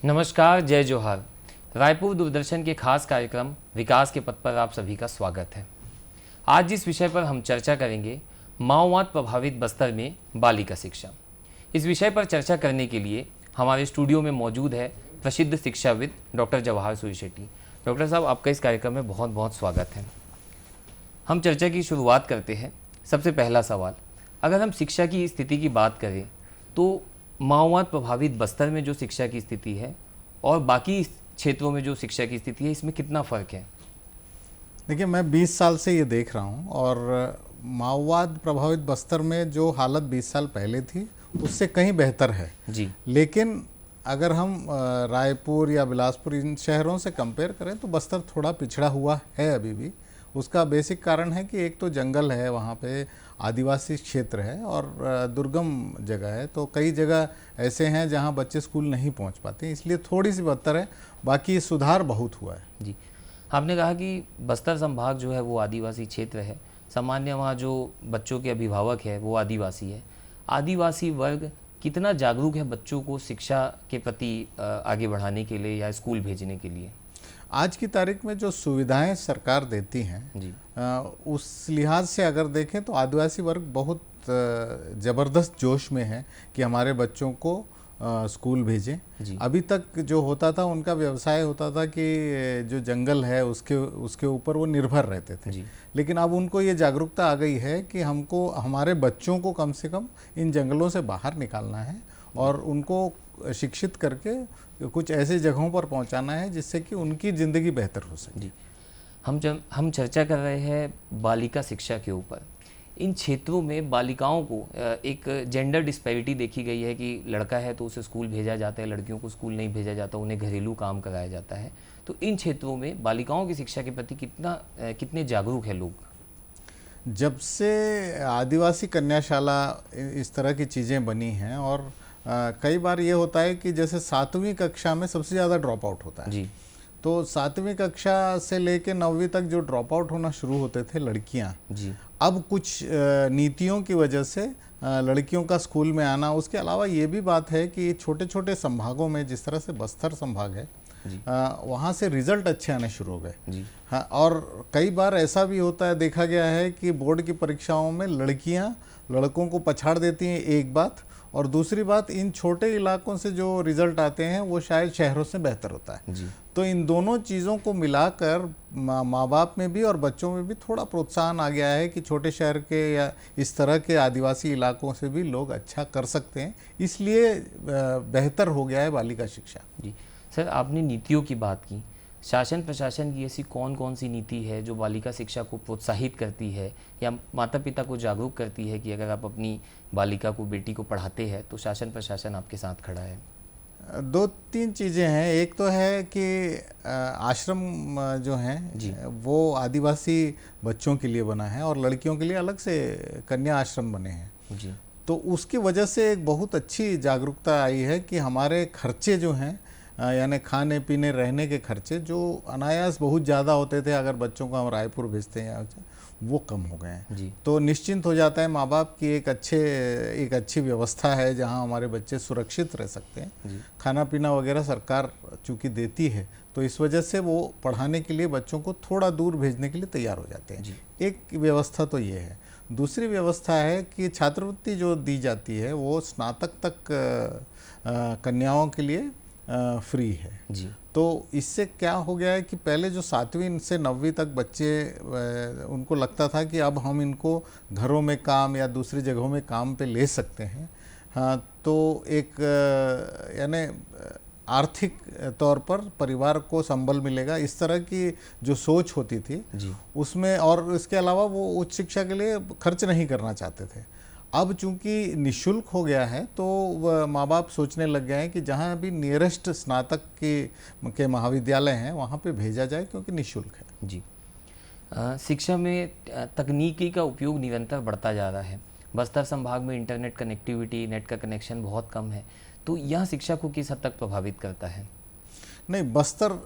नमस्कार, जय जोहार। रायपुर दूरदर्शन के खास कार्यक्रम विकास के पथ पर आप सभी का स्वागत है। आज जिस विषय पर हम चर्चा करेंगे, माओवाद प्रभावित बस्तर में बालिका शिक्षा। इस विषय पर चर्चा करने के लिए हमारे स्टूडियो में मौजूद है प्रसिद्ध शिक्षाविद डॉक्टर जवाहर सूरी शेट्टी। डॉक्टर साहब, आपका इस कार्यक्रम में बहुत बहुत स्वागत है। हम चर्चा की शुरुआत करते हैं। सबसे पहला सवाल, अगर हम शिक्षा की स्थिति की बात करें तो माओवाद प्रभावित बस्तर में जो शिक्षा की स्थिति है और बाकी क्षेत्रों में जो शिक्षा की स्थिति है, इसमें कितना फ़र्क है? देखिए, मैं 20 साल से ये देख रहा हूँ और माओवाद प्रभावित बस्तर में जो हालत 20 साल पहले थी उससे कहीं बेहतर है जी। लेकिन अगर हम रायपुर या बिलासपुर इन शहरों से कंपेयर करें तो बस्तर थोड़ा पिछड़ा हुआ है अभी भी। उसका बेसिक कारण है कि एक तो जंगल है, वहाँ पे आदिवासी क्षेत्र है और दुर्गम जगह है, तो कई जगह ऐसे हैं जहाँ बच्चे स्कूल नहीं पहुँच पाते, इसलिए थोड़ी सी बदतर है। बाकी सुधार बहुत हुआ है। जी, आपने कहा कि बस्तर संभाग जो है वो आदिवासी क्षेत्र है। सामान्य वहाँ जो बच्चों के अभिभावक है वो आदिवासी है। आदिवासी वर्ग कितना जागरूक है बच्चों को शिक्षा के प्रति आगे बढ़ाने के लिए या स्कूल भेजने के लिए? आज की तारीख में जो सुविधाएं सरकार देती हैं जी। उस लिहाज से अगर देखें तो आदिवासी वर्ग बहुत ज़बरदस्त जोश में है कि हमारे बच्चों को स्कूल भेजें। अभी तक जो होता था उनका व्यवसाय होता था कि जो जंगल है उसके ऊपर वो निर्भर रहते थे, लेकिन अब उनको ये जागरूकता आ गई है कि हमको हमारे बच्चों को कम से कम इन जंगलों से बाहर निकालना है और उनको शिक्षित करके कुछ ऐसी जगहों पर पहुंचाना है जिससे कि उनकी ज़िंदगी बेहतर हो सके। जी, हम चर्चा कर रहे हैं बालिका शिक्षा के ऊपर। इन क्षेत्रों में बालिकाओं को एक जेंडर डिस्पैरिटी देखी गई है कि लड़का है तो उसे स्कूल भेजा जाता है, लड़कियों को स्कूल नहीं भेजा जाता, उन्हें घरेलू काम कराया जाता है। तो इन क्षेत्रों में बालिकाओं की शिक्षा के प्रति कितने जागरूक है लोग? जब से आदिवासी कन्याशाला इस तरह की चीज़ें बनी हैं और कई बार ये होता है कि जैसे 7वीं कक्षा में सबसे ज़्यादा ड्रॉप आउट होता है जी। तो 7वीं कक्षा से लेकर 9वीं तक जो ड्रॉप आउट होना शुरू होते थे लड़कियां, जी। अब कुछ नीतियों की वजह से लड़कियों का स्कूल में आना, उसके अलावा ये भी बात है कि छोटे छोटे संभागों में जिस तरह से बस्तर संभाग है वहाँ से रिजल्ट अच्छे आने शुरू हो गए। हाँ, और कई बार ऐसा भी होता है, देखा गया है कि बोर्ड की परीक्षाओं में लड़कियां लड़कों को पछाड़ देती हैं, एक बात, और दूसरी बात इन छोटे इलाकों से जो रिजल्ट आते हैं वो शायद शहरों से बेहतर होता है। तो इन दोनों चीज़ों को मिलाकर माँ बाप में भी और बच्चों में भी थोड़ा प्रोत्साहन आ गया है कि छोटे शहर के या इस तरह के आदिवासी इलाकों से भी लोग अच्छा कर सकते हैं, इसलिए बेहतर हो गया है बालिका शिक्षा। जी सर, आपने नीतियों की बात की। शासन प्रशासन की ऐसी कौन कौन सी नीति है जो बालिका शिक्षा को प्रोत्साहित करती है या माता पिता को जागरूक करती है कि अगर आप अपनी बालिका को, बेटी को पढ़ाते हैं तो शासन प्रशासन आपके साथ खड़ा है? 2-3 चीज़ें हैं। एक तो है कि आश्रम जो हैं वो आदिवासी बच्चों के लिए बना है और लड़कियों के लिए अलग से कन्या आश्रम बने हैं जी। तो उसकी वजह से एक बहुत अच्छी जागरूकता आई है कि हमारे खर्चे जो हैं, यानी खाने पीने रहने के खर्चे जो अनायास बहुत ज़्यादा होते थे अगर बच्चों को हम रायपुर भेजते हैं, वो कम हो गए हैं। तो निश्चिंत हो जाता है माँ बाप की एक अच्छी व्यवस्था है जहाँ हमारे बच्चे सुरक्षित रह सकते हैं। खाना पीना वगैरह सरकार चूँकि देती है तो इस वजह से वो पढ़ाने के लिए बच्चों को थोड़ा दूर भेजने के लिए तैयार हो जाते हैं। एक व्यवस्था तो ये है। दूसरी व्यवस्था है कि छात्रवृत्ति जो दी जाती है वो स्नातक तक कन्याओं के लिए फ्री है। तो इससे क्या हो गया है कि पहले जो 7वीं से 9वीं तक बच्चे, उनको लगता था कि अब हम इनको घरों में काम या दूसरी जगहों में काम पे ले सकते हैं। हाँ, तो एक यानी आर्थिक तौर पर परिवार को संबल मिलेगा, इस तरह की जो सोच होती थी उसमें, और इसके अलावा वो उच्च शिक्षा के लिए खर्च नहीं करना चाहते थे। अब चूंकि निशुल्क हो गया है तो माँ बाप सोचने लग गए हैं कि जहाँ भी नियरेस्ट स्नातक के महाविद्यालय हैं वहाँ पे भेजा जाए क्योंकि निशुल्क है। जी। शिक्षा में तकनीकी का उपयोग निरंतर बढ़ता जा रहा है। बस्तर संभाग में इंटरनेट कनेक्टिविटी, नेट का कनेक्शन बहुत कम है, तो यह शिक्षा को किस हद तक प्रभावित करता है? नहीं, बस्तर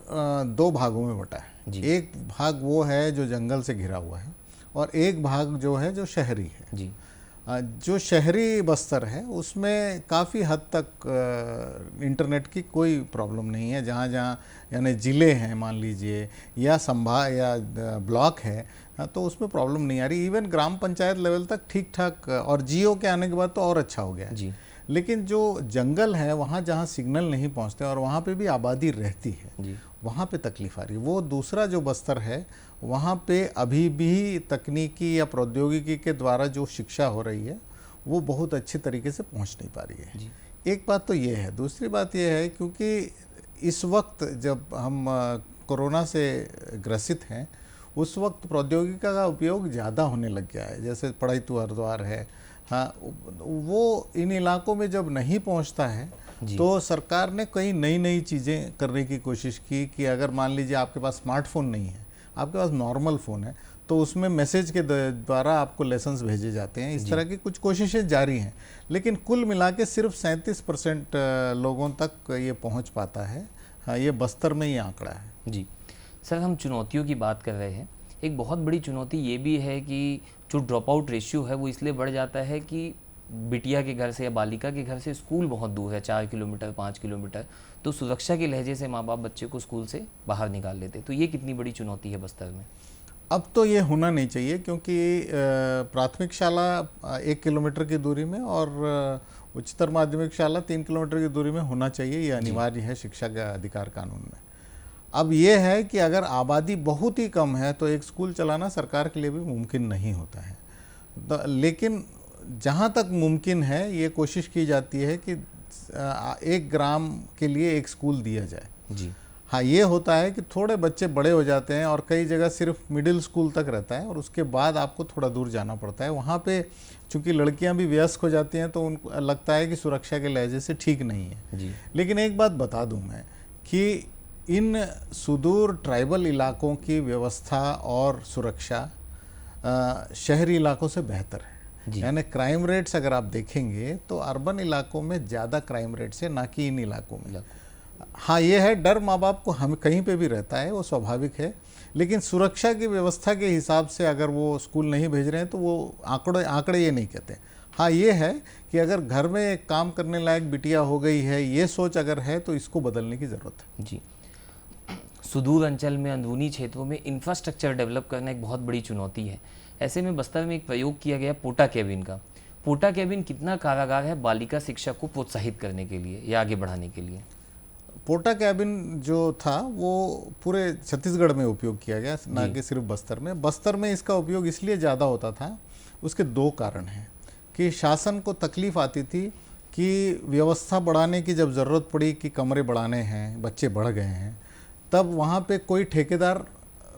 2 भागों में बटा है। एक भाग वो है जो जंगल से घिरा हुआ है और एक भाग जो है जो शहरी है। जो शहरी बस्तर है उसमें काफ़ी हद तक इंटरनेट की कोई प्रॉब्लम नहीं है। जहाँ जहाँ यानी ज़िले हैं मान लीजिए या संभाग या ब्लॉक है, तो उसमें प्रॉब्लम नहीं आ रही। इवन ग्राम पंचायत लेवल तक ठीक ठाक, और जियो के आने के बाद तो और अच्छा हो गया है। जी लेकिन जो जंगल है वहाँ जहाँ सिग्नल नहीं पहुँचते और वहाँ पे भी आबादी रहती है, जी वहाँ पे तकलीफ आ रही है। वो दूसरा जो बस्तर है वहाँ पे अभी भी तकनीकी या प्रौद्योगिकी के द्वारा जो शिक्षा हो रही है वो बहुत अच्छे तरीके से पहुँच नहीं पा रही है। जी एक बात तो ये है। दूसरी बात ये है क्योंकि इस वक्त जब हम कोरोना से ग्रसित हैं, उस वक्त प्रौद्योगिकी का उपयोग ज़्यादा होने लग गया है। जैसे पढ़ाई तो हर द्वार है, हाँ, वो इन इलाकों में जब नहीं पहुंचता है जी तो सरकार ने कई नई नई चीज़ें करने की कोशिश की कि अगर मान लीजिए आपके पास स्मार्टफोन नहीं है, आपके पास नॉर्मल फ़ोन है, तो उसमें मैसेज के द्वारा आपको लेसन्स भेजे जाते हैं। इस तरह की कुछ कोशिशें जारी हैं, लेकिन कुल मिला के सिर्फ 37% लोगों तक ये पहुंच पाता है। हाँ, ये बस्तर में ही आंकड़ा है। जी सर, हम चुनौतियों की बात कर रहे हैं। एक बहुत बड़ी चुनौती ये भी है कि जो ड्रॉप आउट रेशियो है वो इसलिए बढ़ जाता है कि बिटिया के घर से या बालिका के घर से स्कूल बहुत दूर है, 4 किलोमीटर 5 किलोमीटर, तो सुरक्षा के लहजे से माँ बाप बच्चे को स्कूल से बाहर निकाल लेते। तो ये कितनी बड़ी चुनौती है बस्तर में? अब तो ये होना नहीं चाहिए, क्योंकि प्राथमिक शाला 1 किलोमीटर की दूरी में और उच्चतर माध्यमिक शाला 3 किलोमीटर की दूरी में होना चाहिए। ये अनिवार्य है शिक्षा के अधिकार कानून में। अब ये है कि अगर आबादी बहुत ही कम है तो एक स्कूल चलाना सरकार के लिए भी मुमकिन नहीं होता है। लेकिन जहाँ तक मुमकिन है ये कोशिश की जाती है कि एक ग्राम के लिए एक स्कूल दिया जाए। जी हाँ, ये होता है कि थोड़े बच्चे बड़े हो जाते हैं और कई जगह सिर्फ मिडिल स्कूल तक रहता है और उसके बाद आपको थोड़ा दूर जाना पड़ता है। वहाँ पे चूंकि लड़कियां भी वयस्क हो जाती हैं तो उनको लगता है कि सुरक्षा के लहजे से ठीक नहीं है। जी लेकिन एक बात बता दूं मैं कि इन सुदूर ट्राइबल इलाकों की व्यवस्था और सुरक्षा शहरी इलाकों से बेहतर है। जी यानी क्राइम रेट्स अगर आप देखेंगे तो अर्बन इलाकों में ज़्यादा क्राइम रेट्स है, ना कि इन इलाकों में। हाँ, ये है डर माँ बाप को हम कहीं पे भी रहता है, वो स्वाभाविक है। लेकिन सुरक्षा की व्यवस्था के हिसाब से अगर वो स्कूल नहीं भेज रहे हैं तो वो आंकड़े ये नहीं कहते। हाँ, ये है कि अगर घर में एक काम करने लायक बिटिया हो गई है, ये सोच अगर है तो इसको बदलने की ज़रूरत है। जी सुदूर अंचल में, अंदरूनी क्षेत्रों में इंफ्रास्ट्रक्चर डेवलप करना एक बहुत बड़ी चुनौती है। ऐसे में बस्तर में एक प्रयोग किया गया पोटा कैबिन का। पोटा कैबिन कितना कारगर है बालिका शिक्षा को प्रोत्साहित करने के लिए या आगे बढ़ाने के लिए? पोटा कैबिन जो था वो पूरे छत्तीसगढ़ में उपयोग किया गया, ना कि सिर्फ बस्तर में। बस्तर में इसका उपयोग इसलिए ज़्यादा होता था, उसके 2 कारण हैं कि शासन को तकलीफ आती थी कि व्यवस्था बढ़ाने की जब ज़रूरत पड़ी कि कमरे बढ़ाने हैं, बच्चे बढ़ गए हैं, तब वहाँ पे कोई ठेकेदार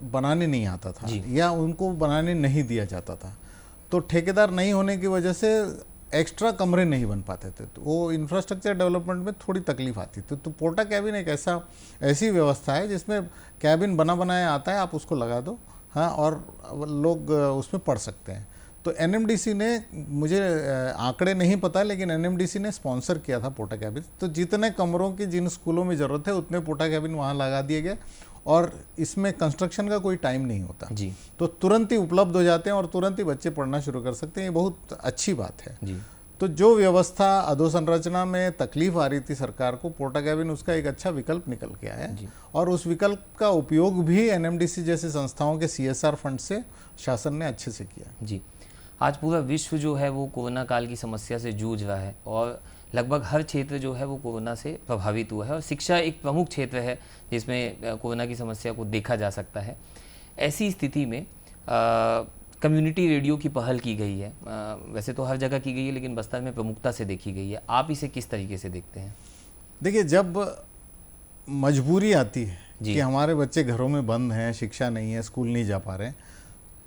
बनाने नहीं आता था या उनको बनाने नहीं दिया जाता था। तो ठेकेदार नहीं होने की वजह से एक्स्ट्रा कमरे नहीं बन पाते थे, तो वो इंफ्रास्ट्रक्चर डेवलपमेंट में थोड़ी तकलीफ आती थी। तो पोटा कैबिन एक ऐसी व्यवस्था है जिसमें कैबिन बना बनाया आता है, आप उसको लगा दो, हाँ, और लोग उसमें पढ़ सकते हैं। तो एनएमडीसी ने, मुझे आंकड़े नहीं पता, लेकिन एनएमडीसी ने स्पॉन्सर किया था पोटा कैबिन। तो जितने कमरों की जिन स्कूलों में ज़रूरत है उतने पोटा कैबिन वहाँ लगा दिए गए और इसमें कंस्ट्रक्शन का कोई टाइम नहीं होता जी। तो तुरंत ही उपलब्ध हो जाते हैं और तुरंत ही बच्चे पढ़ना शुरू कर सकते हैं। ये बहुत अच्छी बात है जी। तो जो व्यवस्था अधोसंरचना में तकलीफ आ रही थी सरकार को, पोटा कैबिन उसका एक अच्छा विकल्प निकल के आया है और उस विकल्प का उपयोग भी एनएमडीसी जैसे संस्थाओं के सीएसआर फंड से शासन ने अच्छे से किया। जी, आज पूरा विश्व जो है वो कोरोना काल की समस्या से जूझ रहा है और लगभग हर क्षेत्र जो है वो कोरोना से प्रभावित हुआ है और शिक्षा एक प्रमुख क्षेत्र है जिसमें कोरोना की समस्या को देखा जा सकता है। ऐसी स्थिति में कम्युनिटी रेडियो की पहल की गई है, वैसे तो हर जगह की गई है लेकिन बस्तर में प्रमुखता से देखी गई है। आप इसे किस तरीके से देखते हैं? देखिए, जब मजबूरी आती है कि हमारे बच्चे घरों में बंद हैं, शिक्षा नहीं है, स्कूल नहीं जा पा रहे हैं,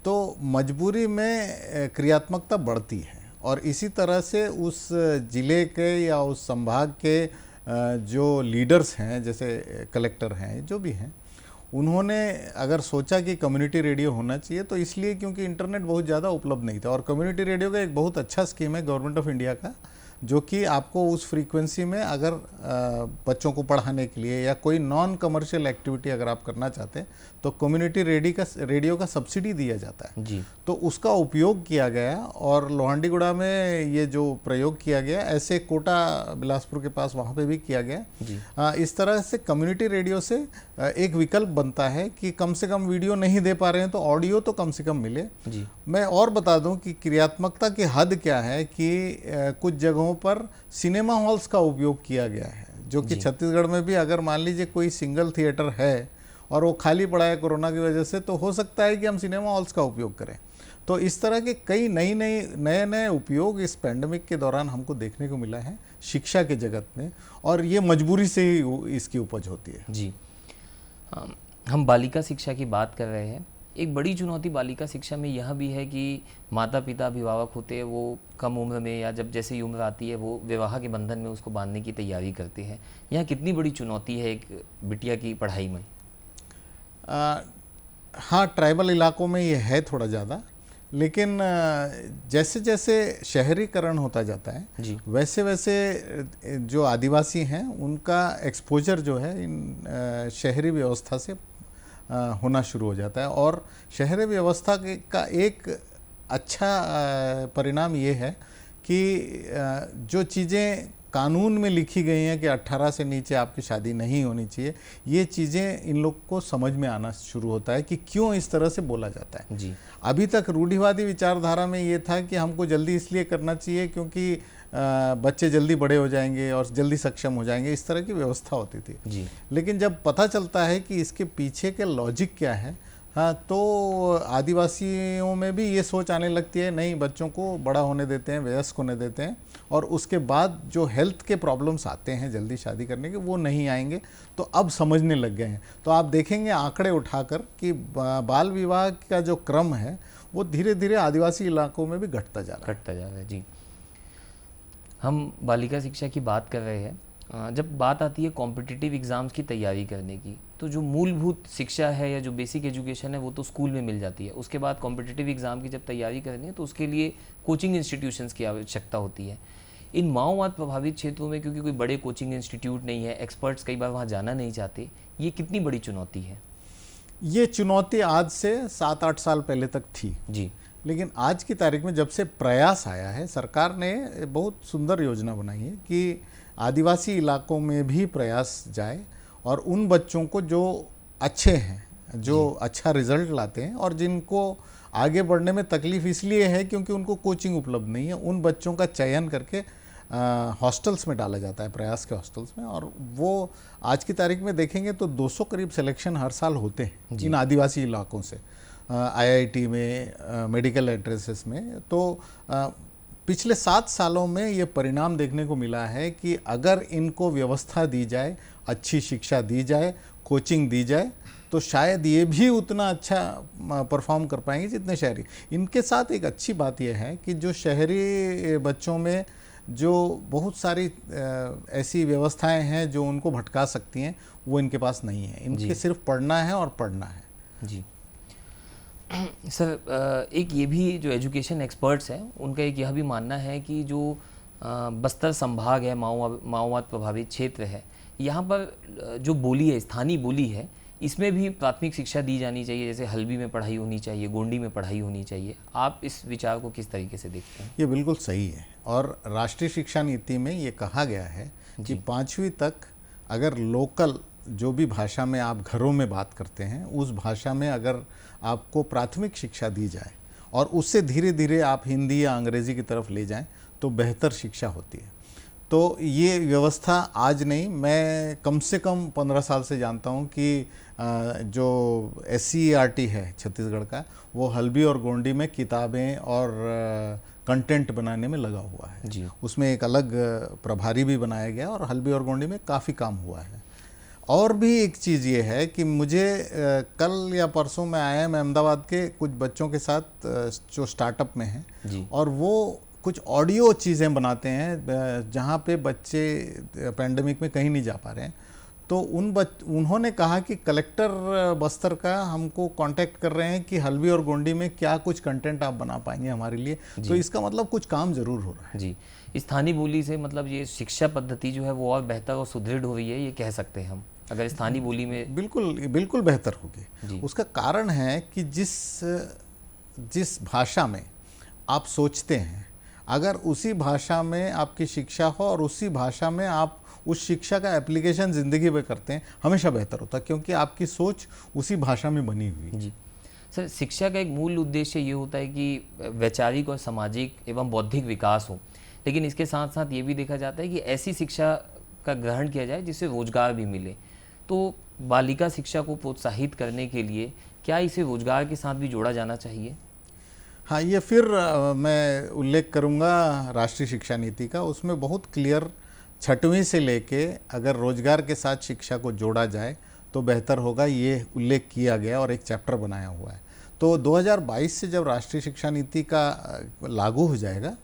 तो मजबूरी में क्रियात्मकता बढ़ती है और इसी तरह से उस ज़िले के या उस संभाग के जो लीडर्स हैं, जैसे कलेक्टर हैं, जो भी हैं, उन्होंने अगर सोचा कि कम्युनिटी रेडियो होना चाहिए तो इसलिए क्योंकि इंटरनेट बहुत ज़्यादा उपलब्ध नहीं था और कम्युनिटी रेडियो का एक बहुत अच्छा स्कीम है गवर्नमेंट ऑफ इंडिया का, जो कि आपको उस फ्रीक्वेंसी में अगर बच्चों को पढ़ाने के लिए या कोई नॉन कमर्शियल एक्टिविटी अगर आप करना चाहते हैं तो कम्युनिटी रेडियो का सब्सिडी दिया जाता है जी। तो उसका उपयोग किया गया और लोहांडीगुड़ा में ये जो प्रयोग किया गया, ऐसे कोटा बिलासपुर के पास वहाँ पे भी किया गया जी। इस तरह से कम्युनिटी रेडियो से एक विकल्प बनता है कि कम से कम वीडियो नहीं दे पा रहे हैं तो ऑडियो तो कम से कम मिले। जी। मैं और बता दूं कि क्रियात्मकता की हद क्या है कि कुछ जगहों पर सिनेमा हॉल्स का उपयोग किया गया है, जो कि छत्तीसगढ़ में भी अगर मान लीजिए कोई सिंगल थिएटर है और वो खाली पड़ा है कोरोना की वजह से, तो हो सकता है कि हम सिनेमा हॉल्स का उपयोग करें। तो इस तरह के कई नए उपयोग इस पैंडेमिक के दौरान हमको देखने को मिला है शिक्षा के जगत में, और ये मजबूरी से ही इसकी उपज होती है। जी। हम बालिका शिक्षा की बात कर रहे हैं। एक बड़ी चुनौती बालिका शिक्षा में यह भी है कि माता पिता अभिभावक होते हैं, वो कम उम्र में या जब जैसे ही उम्र आती है वो विवाह के बंधन में उसको बांधने की तैयारी करते हैं। यहाँ कितनी बड़ी चुनौती है एक बिटिया की पढ़ाई में? हाँ, ट्राइबल इलाकों में ये है थोड़ा ज़्यादा, लेकिन जैसे जैसे शहरीकरण होता जाता है जी। वैसे वैसे जो आदिवासी हैं उनका एक्सपोजर जो है इन शहरी व्यवस्था से होना शुरू हो जाता है, और शहरी व्यवस्था का एक अच्छा परिणाम ये है कि जो चीज़ें कानून में लिखी गई हैं कि 18 से नीचे आपकी शादी नहीं होनी चाहिए, ये चीज़ें इन लोग को समझ में आना शुरू होता है कि क्यों इस तरह से बोला जाता है। जी। अभी तक रूढ़िवादी विचारधारा में ये था कि हमको जल्दी इसलिए करना चाहिए क्योंकि बच्चे जल्दी बड़े हो जाएंगे और जल्दी सक्षम हो जाएंगे, इस तरह की व्यवस्था होती थी। जी। लेकिन जब पता चलता है कि इसके पीछे के लॉजिक क्या है, हाँ, तो आदिवासियों में भी ये सोच आने लगती है, नहीं, बच्चों को बड़ा होने देते हैं, वयस्क होने देते हैं, और उसके बाद जो हेल्थ के प्रॉब्लम्स आते हैं जल्दी शादी करने के, वो नहीं आएंगे। तो अब समझने लग गए हैं। तो आप देखेंगे आंकड़े उठाकर कि बाल विवाह का जो क्रम है वो धीरे धीरे आदिवासी इलाकों में भी घटता जा रहा है। जी। हम बालिका शिक्षा की बात कर रहे हैं। जब बात आती है कॉम्पिटिटिव एग्ज़ाम्स की तैयारी करने की, तो जो मूलभूत शिक्षा है या जो बेसिक एजुकेशन है वो तो स्कूल में मिल जाती है। उसके बाद कॉम्पिटिटिव एग्ज़ाम की जब तैयारी करनी है तो उसके लिए कोचिंग इंस्टीट्यूशंस की आवश्यकता होती है। इन माओवाद प्रभावित क्षेत्रों में क्योंकि कोई बड़े कोचिंग इंस्टीट्यूट नहीं है, एक्सपर्ट्स कई बार वहाँ जाना नहीं चाहते, ये कितनी बड़ी चुनौती है? ये चुनौती आज से 7-8 साल पहले तक थी जी। लेकिन आज की तारीख में जब से प्रयास आया है, सरकार ने बहुत सुंदर योजना बनाई है कि आदिवासी इलाकों में भी प्रयास जाए और उन बच्चों को जो अच्छे हैं, जो अच्छा रिजल्ट लाते हैं और जिनको आगे बढ़ने में तकलीफ इसलिए है क्योंकि उनको कोचिंग उपलब्ध नहीं है, उन बच्चों का चयन करके हॉस्टल्स में डाला जाता है, प्रयास के हॉस्टल्स में। और वो आज की तारीख में देखेंगे तो 200 करीब सिलेक्शन हर साल होते हैं इन आदिवासी इलाकों से, IIT में, मेडिकल एड्रेसेस में। तो पिछले 7 सालों में ये परिणाम देखने को मिला है कि अगर इनको व्यवस्था दी जाए, अच्छी शिक्षा दी जाए, कोचिंग दी जाए, तो शायद ये भी उतना अच्छा परफॉर्म कर पाएंगे जितने शहरी। इनके साथ एक अच्छी बात यह है कि जो शहरी बच्चों में जो बहुत सारी ऐसी व्यवस्थाएं हैं जो उनको भटका सकती हैं, वो इनके पास नहीं है। इनके सिर्फ पढ़ना है और पढ़ना है। जी सर, एक ये भी जो एजुकेशन एक्सपर्ट्स हैं उनका एक यह भी मानना है कि जो बस्तर संभाग है, माओवाद प्रभावित क्षेत्र है, यहाँ पर जो बोली है, स्थानीय बोली है, इसमें भी प्राथमिक शिक्षा दी जानी चाहिए। जैसे हल्बी में पढ़ाई होनी चाहिए, गोंडी में पढ़ाई होनी चाहिए। आप इस विचार को किस तरीके से देखते हैं? ये बिल्कुल सही है और राष्ट्रीय शिक्षा नीति में ये कहा गया है कि 5वीं तक अगर लोकल जो भी भाषा में आप घरों में बात करते हैं, उस भाषा में अगर आपको प्राथमिक शिक्षा दी जाए और उससे धीरे धीरे आप हिंदी या अंग्रेज़ी की तरफ ले जाएं, तो बेहतर शिक्षा होती है। तो ये व्यवस्था आज नहीं, मैं कम से कम 15 साल से जानता हूँ कि जो SCERT है छत्तीसगढ़ का, वो हल्बी और गोंडी में किताबें और कंटेंट बनाने में लगा हुआ है जी। उसमें एक अलग प्रभारी भी बनाया गया और हल्बी और गोंडी में काफ़ी काम हुआ है। और भी एक चीज़ ये है कि मुझे कल या परसों में आया, मैं अहमदाबाद के कुछ बच्चों के साथ जो स्टार्टअप में हैं जी। और वो कुछ ऑडियो चीज़ें बनाते हैं जहाँ पे बच्चे पैंडेमिक में कहीं नहीं जा पा रहे हैं, तो उन्होंने कहा कि कलेक्टर बस्तर का हमको कांटेक्ट कर रहे हैं कि हल्बी और गोंडी में क्या कुछ कंटेंट आप बना पाएंगे हमारे लिए। तो इसका मतलब कुछ काम जरूर हो रहा है। जी, स्थानीय बोली से मतलब ये शिक्षा पद्धति जो है वो और बेहतर और सुदृढ़ हो रही है, ये कह सकते हैं हम, अगर स्थानीय बोली में। बिल्कुल बिल्कुल बेहतर होगी। उसका कारण है कि जिस भाषा में आप सोचते हैं, अगर उसी भाषा में आपकी शिक्षा हो और उसी भाषा में आप उस शिक्षा का एप्लीकेशन ज़िंदगी में करते हैं, हमेशा बेहतर होता है, क्योंकि आपकी सोच उसी भाषा में बनी हुई है। जी सर, शिक्षा का एक मूल उद्देश्य ये होता है कि वैचारिक और सामाजिक एवं बौद्धिक विकास हो, लेकिन इसके साथ साथ ये भी देखा जाता है कि ऐसी शिक्षा का ग्रहण किया जाए जिससे रोजगार भी मिले। तो बालिका शिक्षा को प्रोत्साहित करने के लिए क्या इसे रोजगार के साथ भी जोड़ा जाना चाहिए? हाँ, ये फिर मैं उल्लेख करूँगा राष्ट्रीय शिक्षा नीति का। उसमें बहुत क्लियर 6वीं से लेके अगर रोजगार के साथ शिक्षा को जोड़ा जाए तो बेहतर होगा, ये उल्लेख किया गया और एक चैप्टर बनाया हुआ है। तो 2022 से जब राष्ट्रीय शिक्षा नीति का लागू हो जाएगा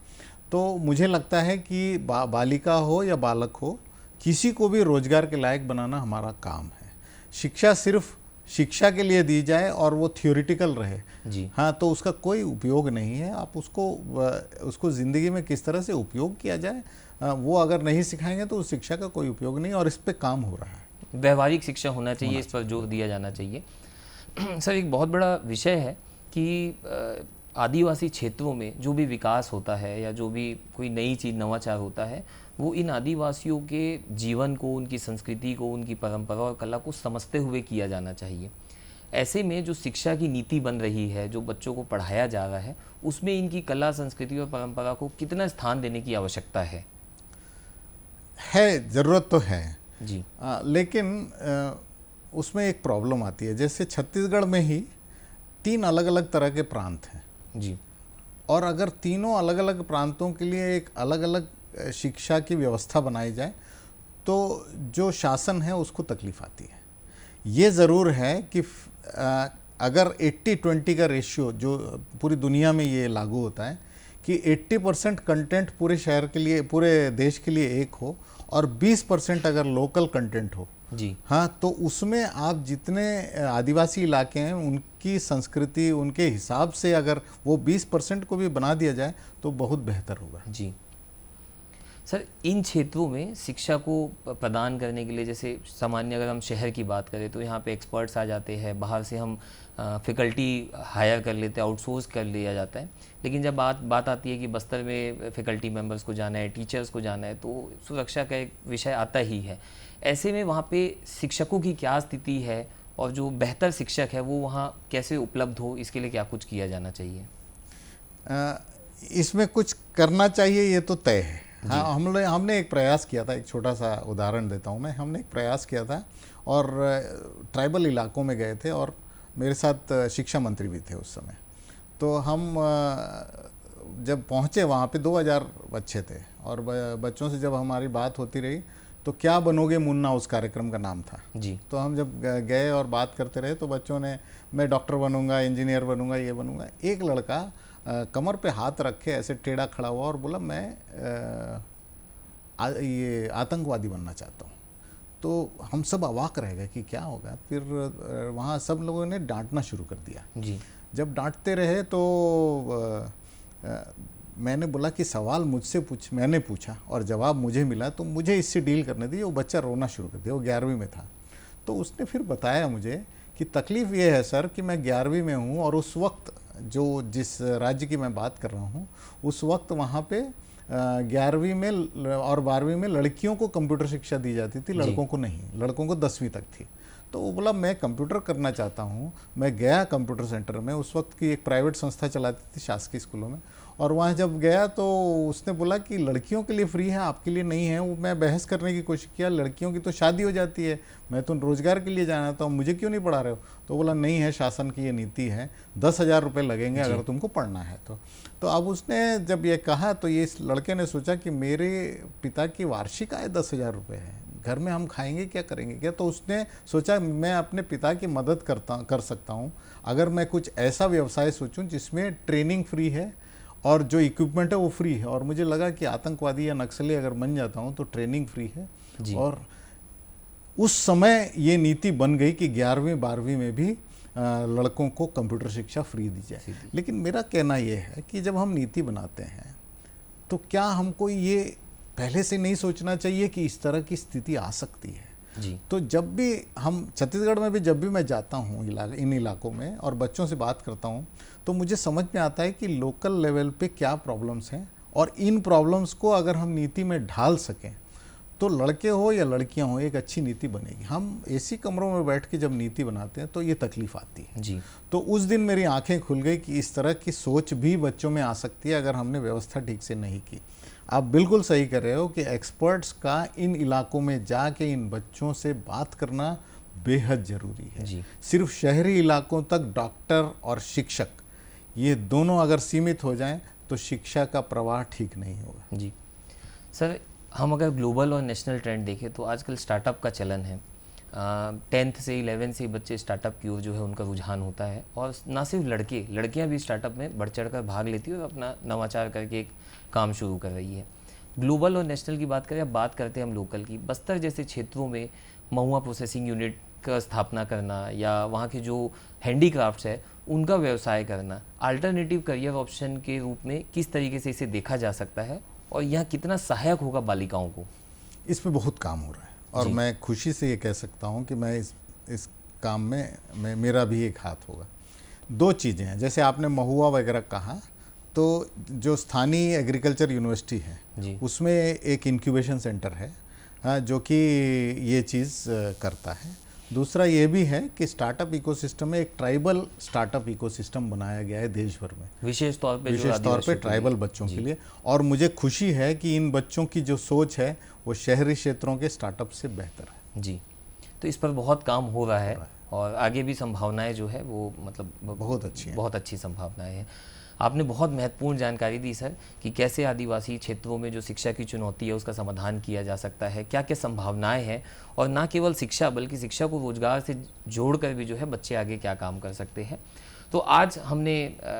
तो मुझे लगता है कि बालिका हो या बालक हो, किसी को भी रोजगार के लायक बनाना हमारा काम है। शिक्षा सिर्फ शिक्षा के लिए दी जाए और वो थियोरिटिकल रहे जी, हाँ, तो उसका कोई उपयोग नहीं है। आप उसको ज़िंदगी में किस तरह से उपयोग किया जाए, वो अगर नहीं सिखाएंगे तो उस शिक्षा का कोई उपयोग नहीं, और इस पे काम हो रहा है। व्यवहारिक शिक्षा होना चाहिए, इस पर जोर दिया जाना चाहिए। सर, एक बहुत बड़ा विषय है कि आदिवासी क्षेत्रों में जो भी विकास होता है या जो भी कोई नई चीज़ नवाचार होता है, वो इन आदिवासियों के जीवन को, उनकी संस्कृति को, उनकी परंपरा और कला को समझते हुए किया जाना चाहिए। ऐसे में जो शिक्षा की नीति बन रही है, जो बच्चों को पढ़ाया जा रहा है, उसमें इनकी कला, संस्कृति और परंपरा को कितना स्थान देने की आवश्यकता है? ज़रूरत तो है जी, लेकिन उसमें एक प्रॉब्लम आती है। जैसे छत्तीसगढ़ में ही 3 अलग अलग तरह के प्रांत हैं जी, और अगर तीनों अलग अलग प्रांतों के लिए एक अलग अलग शिक्षा की व्यवस्था बनाई जाए तो जो शासन है उसको तकलीफ आती है। ये ज़रूर है कि अगर 80-20 का रेशियो जो पूरी दुनिया में ये लागू होता है कि 80% कंटेंट पूरे शहर के लिए, पूरे देश के लिए एक हो और 20% अगर लोकल कंटेंट हो जी, हाँ, तो उसमें आप जितने आदिवासी इलाके हैं उनकी संस्कृति, उनके हिसाब से अगर वो 20% को भी बना दिया जाए तो बहुत बेहतर होगा। जी सर, इन क्षेत्रों में शिक्षा को प्रदान करने के लिए, जैसे सामान्य अगर हम शहर की बात करें तो यहाँ पे एक्सपर्ट्स आ जाते हैं, बाहर से हम फैकल्टी हायर कर लेते हैं, आउटसोर्स कर लिया जाता है। लेकिन जब बात आती है कि बस्तर में फैकल्टी मेंबर्स को जाना है, टीचर्स को जाना है, तो सुरक्षा का एक विषय आता ही है। ऐसे में वहाँ पे शिक्षकों की क्या स्थिति है और जो बेहतर शिक्षक है वो वहाँ कैसे उपलब्ध हो, इसके लिए क्या कुछ किया जाना चाहिए? इसमें कुछ करना चाहिए, ये तो तय है। हाँ, हमने एक प्रयास किया था, एक छोटा सा उदाहरण देता हूँ मैं। हमने एक प्रयास किया था और ट्राइबल इलाकों में गए थे और मेरे साथ शिक्षा मंत्री भी थे उस समय। तो हम जब पहुँचे वहाँ पे 2000 बच्चे थे और बच्चों से जब हमारी बात होती रही तो क्या बनोगे मुन्ना उस कार्यक्रम का नाम था जी। तो हम जब गए और बात करते रहे तो बच्चों ने मैं डॉक्टर बनूंगा, इंजीनियर बनूंगा, ये बनूंगा। एक लड़का कमर पे हाथ रखे ऐसे टेढ़ा खड़ा हुआ और बोला मैं ये आतंकवादी बनना चाहता हूँ। तो हम सब अवाक रह गए कि क्या होगा। फिर वहाँ सब लोगों ने डांटना शुरू कर दिया जी। जब डांटते रहे तो मैंने बोला कि सवाल मुझसे मैंने पूछा और जवाब मुझे मिला तो मुझे इससे डील करने दी। वो बच्चा रोना शुरू कर दिया, वो 11वीं में था। तो उसने फिर बताया मुझे कि तकलीफ़ ये है सर कि मैं 11वीं में हूँ और उस वक्त जिस राज्य की मैं बात कर रहा हूँ उस वक्त वहाँ पे 11वीं में और 12वीं में लड़कियों को कंप्यूटर शिक्षा दी जाती थी, लड़कों को नहीं। लड़कों को 10वीं तक थी। तो वो बोला मैं कंप्यूटर करना चाहता हूँ। मैं गया कंप्यूटर सेंटर में, उस वक्त की एक प्राइवेट संस्था चलाती थी शासकीय स्कूलों में, और वहाँ जब गया तो उसने बोला कि लड़कियों के लिए फ्री है, आपके लिए नहीं है। वो मैं बहस करने की कोशिश किया, लड़कियों की तो शादी हो जाती है, मैं तो रोज़गार के लिए जाना था, मुझे क्यों नहीं पढ़ा रहे हो? तो बोला नहीं है, शासन की ये नीति है, 10,000 रुपये लगेंगे अगर तुमको पढ़ना है तो अब उसने जब ये कहा तो ये इस लड़के ने सोचा कि मेरे पिता की वार्षिक आय 10,000 रुपये है, घर में हम खाएंगे क्या, करेंगे क्या? तो उसने सोचा मैं अपने पिता की मदद कर सकता हूँ अगर मैं कुछ ऐसा व्यवसाय सोचूं जिसमें ट्रेनिंग फ्री है और जो इक्विपमेंट है वो फ्री है। और मुझे लगा कि आतंकवादी या नक्सली अगर बन जाता हूँ तो ट्रेनिंग फ्री है और उस समय ये नीति बन गई कि 11वीं 12वीं में भी लड़कों को कंप्यूटर शिक्षा फ्री दी जाए। लेकिन मेरा कहना ये है कि जब हम नीति बनाते हैं तो क्या हमको ये पहले से नहीं सोचना चाहिए कि इस तरह की स्थिति आ सकती है। जी। तो जब भी हम छत्तीसगढ़ में भी जब भी मैं जाता हूँ इन इलाकों में और बच्चों से बात करता हूँ तो मुझे समझ में आता है कि लोकल लेवल पे क्या प्रॉब्लम्स हैं और इन प्रॉब्लम्स को अगर हम नीति में ढाल सकें तो लड़के हो या लड़कियां हो एक अच्छी नीति बनेगी। हम एसी कमरों में बैठ के जब नीति बनाते हैं तो ये तकलीफ आती है। जी। तो उस दिन मेरी आंखें खुल गई कि इस तरह की सोच भी बच्चों में आ सकती है अगर हमने व्यवस्था ठीक से नहीं की। आप बिल्कुल सही कर रहे हो कि एक्सपर्ट्स का इन इलाकों में जाके इन बच्चों से बात करना बेहद ज़रूरी है। जी। सिर्फ शहरी इलाकों तक डॉक्टर और शिक्षक ये दोनों अगर सीमित हो जाएं तो शिक्षा का प्रवाह ठीक नहीं होगा। जी सर, हम अगर ग्लोबल और नेशनल ट्रेंड देखें तो आजकल स्टार्टअप का चलन है। 10th से 11th से बच्चे स्टार्टअप की ओर जो है उनका रुझान होता है और ना सिर्फ लड़कियां भी स्टार्टअप में बढ़ चढ़ कर भाग लेती है और अपना नवाचार करके एक काम शुरू कर रही है। ग्लोबल और नेशनल की बात करें, अब बात करते हैं हम लोकल की। बस्तर जैसे क्षेत्रों में महुआ प्रोसेसिंग यूनिट का स्थापना करना या वहाँ के जो हैंडीक्राफ्ट्स है उनका व्यवसाय करना अल्टरनेटिव करियर ऑप्शन के रूप में किस तरीके से इसे देखा जा सकता है और यह कितना सहायक होगा बालिकाओं को? इसमें बहुत काम हो रहा है और मैं खुशी से ये कह सकता हूँ कि मैं इस काम में मेरा भी एक हाथ होगा। दो चीज़ें हैं, जैसे आपने महुआ वगैरह कहा तो जो स्थानीय एग्रीकल्चर यूनिवर्सिटी है उसमें एक इंक्यूबेशन सेंटर है जो कि ये चीज़ करता है। दूसरा ये भी है कि स्टार्टअप इकोसिस्टम में एक ट्राइबल स्टार्टअप इकोसिस्टम बनाया गया है देश भर में, विशेष तौर पे ट्राइबल बच्चों के लिए। और मुझे खुशी है कि इन बच्चों की जो सोच है वो शहरी क्षेत्रों के स्टार्टअप से बेहतर है। जी, तो इस पर बहुत काम हो रहा है और आगे भी संभावनाएं जो है वो मतलब बहुत अच्छी संभावनाएं हैं। आपने बहुत महत्वपूर्ण जानकारी दी सर कि कैसे आदिवासी क्षेत्रों में जो शिक्षा की चुनौती है उसका समाधान किया जा सकता है, क्या क्या संभावनाएं हैं और ना केवल शिक्षा बल्कि शिक्षा को रोजगार से जोड़कर भी जो है बच्चे आगे क्या काम कर सकते हैं। तो आज हमने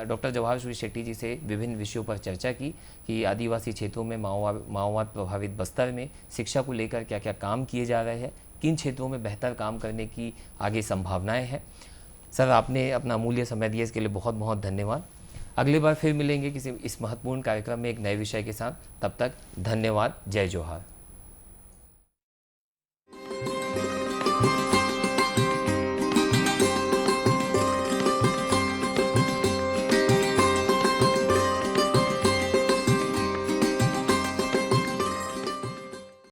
डॉक्टर जवाहर सूरी शेट्टी जी से विभिन्न विषयों पर चर्चा की कि आदिवासी क्षेत्रों में माओवाद प्रभावित बस्तर में शिक्षा को लेकर क्या क्या काम किए जा रहे हैं, किन क्षेत्रों में बेहतर काम करने की आगे संभावनाएँ हैं। सर, आपने अपना अमूल्य समय दिया, इसके लिए बहुत बहुत धन्यवाद। अगली बार फिर मिलेंगे किसी इस महत्वपूर्ण कार्यक्रम में एक नए विषय के साथ। तब तक धन्यवाद। जय जोहार।